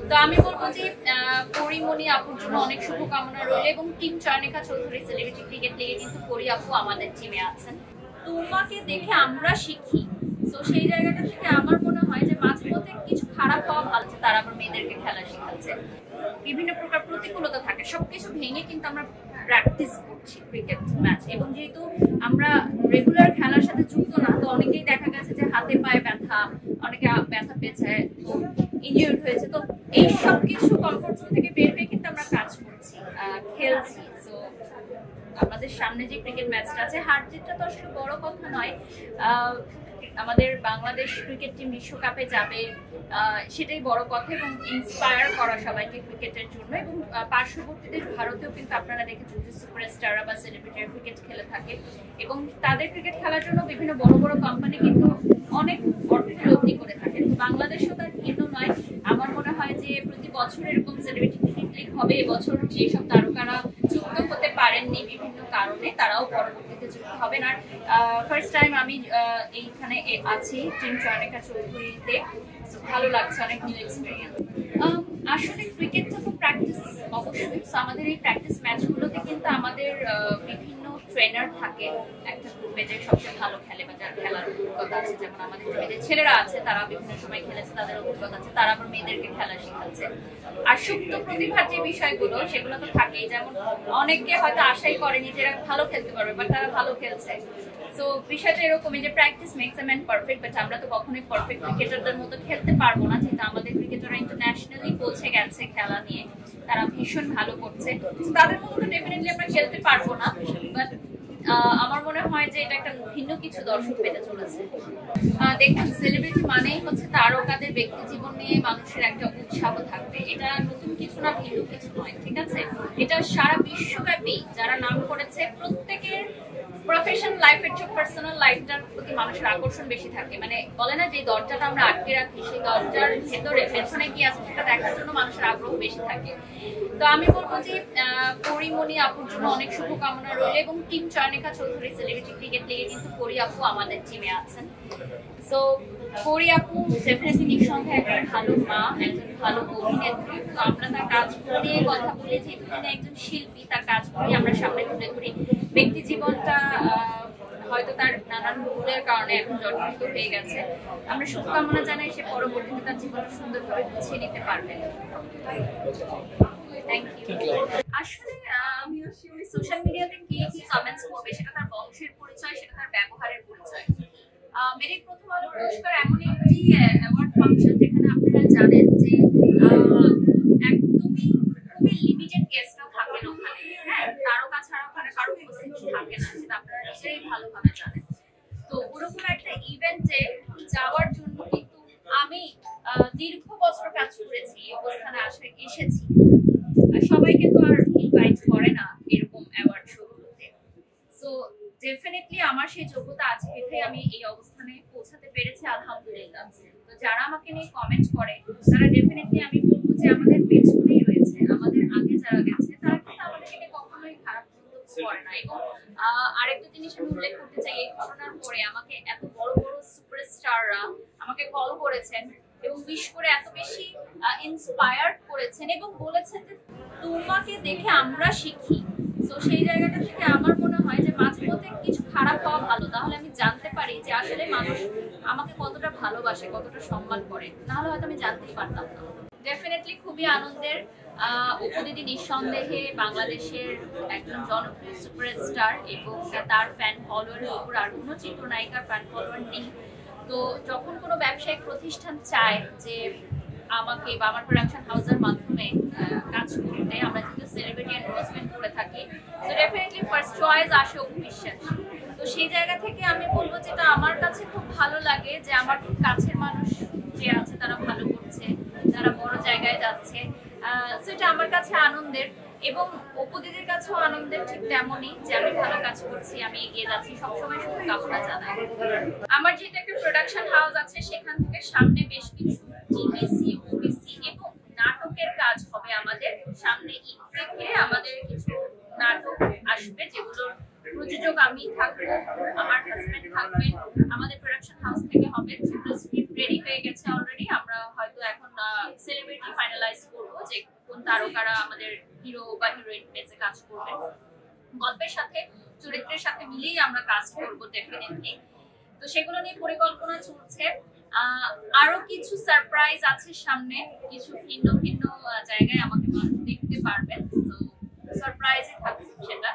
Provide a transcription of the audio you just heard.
তো আমি বলবো যে পরিমণি আপুর জন্য অনেক শুভকামনা রইল এবং team Chayanika Chowdhury celebrity cricket লিগে কিন্তু পরি আপু আমাদের টিমে আছেন। তোমাকে দেখে আমরা শিখি, তো সেই জায়গাটা থেকে আমার মনে হয় যে মাঝে মধ্যে কিছু খারাপ হওয়া ভালো, তারা আবার মেয়েদেরকে খেলা শেখাচ্ছে। বিভিন্ন প্রকার প্রতিকূলতা থাকে, সবকিছু ভেঙে কিন্তু আমরা প্র্যাকটিস করছি ক্রিকেট ম্যাচ, এবং যেহেতু আমরা রেগুলার খেলার সাথে যুক্ত না, তো অনেকেই দেখা গেছে যে হাতে পায়ে ব্যথা, অনেকে ব্যথা পেয়েছে, ইনজিউর্ড হয়েছে। তো এই সব কিছু কমফোর্ট জোন থেকে বের হয়ে কিন্তু আমরা কাজ করছি, খেলছি। তো আমাদের সামনে যে ক্রিকেট ম্যাচটা আছে, হার জিতটা তো আসলে বড় কথা নয়। আমাদের বাংলাদেশ ক্রিকেট টিম বিশ্বকাপে যাবে, সেটাই বড় কথা, এবং ইন্সপায়ার করা সবাইকে ক্রিকেটের জন্য। এবং পার্শ্ববর্তী দেশ ভারতেও কিন্তু আপনারা দেখেছেন যে সুপারস্টাররা বা সেলিব্রিটিরা ক্রিকেট খেলে থাকে, এবং তাদের ক্রিকেট খেলার জন্য বিভিন্ন বড় বড় কোম্পানি কিন্তু অনেক অর্থ লব্ধি করে থাকে। বাংলাদেশও তার ভিন্ন নয়। আমার মনে হয় যে প্রতি বছর এরকম সেলিব্রিটি ক্রিকেট লিগ হবে। এবছর যেসব তারকারা যুক্ত হতে পারেননি বিভিন্ন কারণে, তারাও পরবর্তীতে যুক্ত হবেন। আর ফার্স্ট টাইম আমি এইখানে আছি টিম চয়নিকা চৌধুরীতে, ভালো লাগছে, অনেক নিউ এক্সপিরিয়েন্স। আসলে ক্রিকেটটা তো প্র্যাকটিস অবশ্যই। আমাদের এই প্র্যাকটিস ম্যাচগুলোতে কিন্তু আমাদের বিভিন্ন ট্রেনার থাকে একটা গ্রুপে, যে সবচেয়ে ভালো খেলে বা যার খেলার অভিজ্ঞতা আছে। যেমন আমাদের যে ছেলেরা আছে তারা বিভিন্ন সময় খেলেছে, তাদের অভিজ্ঞতা আছে, তারা আবার মেয়েদেরকে খেলা শেখাচ্ছে। আর সুপ্ত প্রতিভার যে বিষয়গুলো, সেগুলো তো থাকেই। যেমন অনেকে হয়তো আশাই করেনি যে এরা ভালো খেলতে পারবে, বাট তারা ভালো খেলছে। তো বিষয়টা এরকমই যে practice makes a man perfect, but আমরা তো কখনোই পারফেক্ট ক্রিকেটারদের মতো খেলতে পারবো না, যেহেতু আমাদের ক্রিকেটাররা ইন্টারন্যাশনালি পৌঁছে গেছে খেলা নিয়ে, তারা ভীষণ ভালো করছে। তাদের মতো তো ডেফিনেটলি আমরা খেলতে পারবো না, বাট আমার মনে হয় যে এটা একটা ভিন্ন কিছু দর্শক পেতে চলেছে। দেখুন, সেলিব্রিটি মানেই হচ্ছে তারকাদের ব্যক্তি জীবন নিয়ে মানুষের একটা উৎসাহ থাকবে। এটা নতুন কিছু না, ভিন্ন কিছু নয়, ঠিক আছে? এটা সারা বিশ্বব্যাপী যারা নাম করেছে প্রত্যেকের প্রফেশনাল লাইফের চেয়ে পার্সোনাল লাইফটার প্রতি মানুষের আকর্ষণ বেশি থাকে। মানে বলে না যে দরজাটা আমরা আটকে রাখি, সেই দরজার ভেতরে পেছনে কি আছে সেটা দেখার জন্য মানুষের আগ্রহ বেশি থাকে। তো আমি বলবো যে পরিমণি আপুর জন্য অনেক শুভকামনা রইল এবং team Chayanika Chowdhury celebrity cricket লিগে কিন্তু পরি আপু আমাদের টিমে আছেন। সো পরি আপু ডেফিনেটলি নিঃসন্দেহে একজন ভালো মা, একজন ভালো অভিনেত্রী। তো আমরা তার কাজগুলো নিয়ে কথা বলে, যেহেতু তিনি একজন শিল্পী, তার কাজগুলি আমরা সামনে তুলে ধরি। ব্যক্তি জীবনটা হয়তো তার নানান ভুলের কারণে এখন জর্জরিত হয়ে গেছে। আমরা শুভকামনা জানাই সে পরবর্তীতে তার জীবনটা সুন্দরভাবে গুছিয়ে নিতে পারবে। Thank you. আসলে সোশ্যাল মিডিয়াতে কে কি কমেন্টস করবে সেটা তার বংশের পরিচয়, সেটা তার ব্যবহারের পরিচয়। মেরিট প্রথম আলো পুরস্কার এমন একটি অ্যাওয়ার্ড ফাংশন যেখানে আপনারা জানেন যে একদমই খুবই লিমিটেড গেস্টরা থাকেন ওখানে। হ্যাঁ, তারকা ছাড়া ওখানে কারো উপস্থিতি থাকে না, সেটা আপনারা নিজেরাই ভালোভাবে জানেন। তো ওরকম একটা ইভেন্টে যাওয়ার জন্য কিন্তু আমি দীর্ঘ বছর কাজ করেছি, এই অবস্থানে এসেছি। সবাইকে তো আর ইনভাইট করে না এরকম অ্যাওয়ার্ড শোগুলোতে। সো ডেফিনেটলি আমার সেই যোগ্যতা আছে দেখে আমি এই অবস্থানে পৌঁছাতে পেরেছি, আলহামদুলিল্লাহ। তো যারা আমাকে নিয়ে কমেন্ট করে, তারা ডেফিনেটলি আমি বলবো যে আমাদের পেছনেই রয়েছে, আমাদের আগে যারা গেছে তারা কিন্তু আমাদেরকে নিয়ে কখনোই খারাপ মন্তব্য করে না। এবং আরেকটা জিনিস আমি উল্লেখ করতে চাই, এই ঘটনার পরে আমাকে এত বড় বড় সুপারস্টাররা আমাকে কল করেছেন এবং উইশ করে এত বেশি ইন্সপায়ার্ড করেছেন এবং বলেছেন যে তোমাকে দেখে আমরা শিখি। তো সেই জায়গাটা থেকে আমার মনে হয় যে মাঝে মধ্যে কিছু খারাপ হওয়া ভালো, তাহলে আমি জানতে পারি যে আসলে মানুষ আমাকে কতটা ভালোবাসে, কতটা সম্মান করে, নাহলে হয়তো আমি জানতেই পারতাম না। ডেফিনেটলি খুবই আনন্দের। অপু দিদি নিঃসন্দেহে বাংলাদেশের একজন জনপ্রিয় সুপারস্টার এবং তার ফ্যান ফলোয়ারের উপর আর কোনো চিত্রনায়িকার ফ্যান ফলোয়ার নেই। তো যখন কোনো ব্যবসায়িক প্রতিষ্ঠান চায় যে আমাকে বা আমার প্রোডাকশন হাউসের মাধ্যমে কাজ করতে, আমরা যেহেতু সেলিব্রিটি এন্ডোর্সমেন্ট করে থাকি, তো ডেফিনেটলি ফার্স্ট চয়েস আসে অপু বিশ্বাস। তো সেই জায়গা থেকে আমি বলবো যেটা আমার কাছে খুব ভালো লাগে যে আমার খুব কাছের মানুষ যে আছে তারা ভালো করছে, তারা বড় জায়গায় যাচ্ছে, সেটা আমার কাছে আনন্দের। এবং অপু দিদির কাছেও আনন্দের ঠিক তেমনই যে আমি ভালো কাজ করছি, আমি এগিয়ে যাচ্ছি, সবসময় শুভকামনা জানাই। আমার যেটা একটা প্রোডাকশন হাউস আছে, সেখান থেকে সামনে বেশ কিছু টিভিসি, ওবিসি এবং নাটকের কাজ হবে আমাদের সামনে। ঈদ থেকে আমাদের কিছু নাটক আসবে যেগুলোর প্রযোজক আমি থাকবো, আমার হাজবেন্ড থাকবেন, আমাদের প্রোডাকশন হাউস থেকে হবে। সেগুলো স্ক্রিপ্ট রেডি হয়ে গেছে অলরেডি। আমরা হয়তো এখন সেলিব্রিটি ফাইনাল ফাইনালাইজ করবো যে কোন তারকারা আমাদের হিরো বা হিরোইন প্লেসে কাজ করবে। গল্পের সাথে চরিত্রের সাথে মিলিয়ে আমরা কাজ করবো ডেফিনেটলি। তো সেগুলো নিয়ে পরিকল্পনা চলছে। আরো কিছু সারপ্রাইজ আছে সামনে, কিছু ভিন্ন ভিন্ন জায়গায় আমাকে মানুষ দেখতে পারবেন। তো সারপ্রাইজে থাকছে সেটা।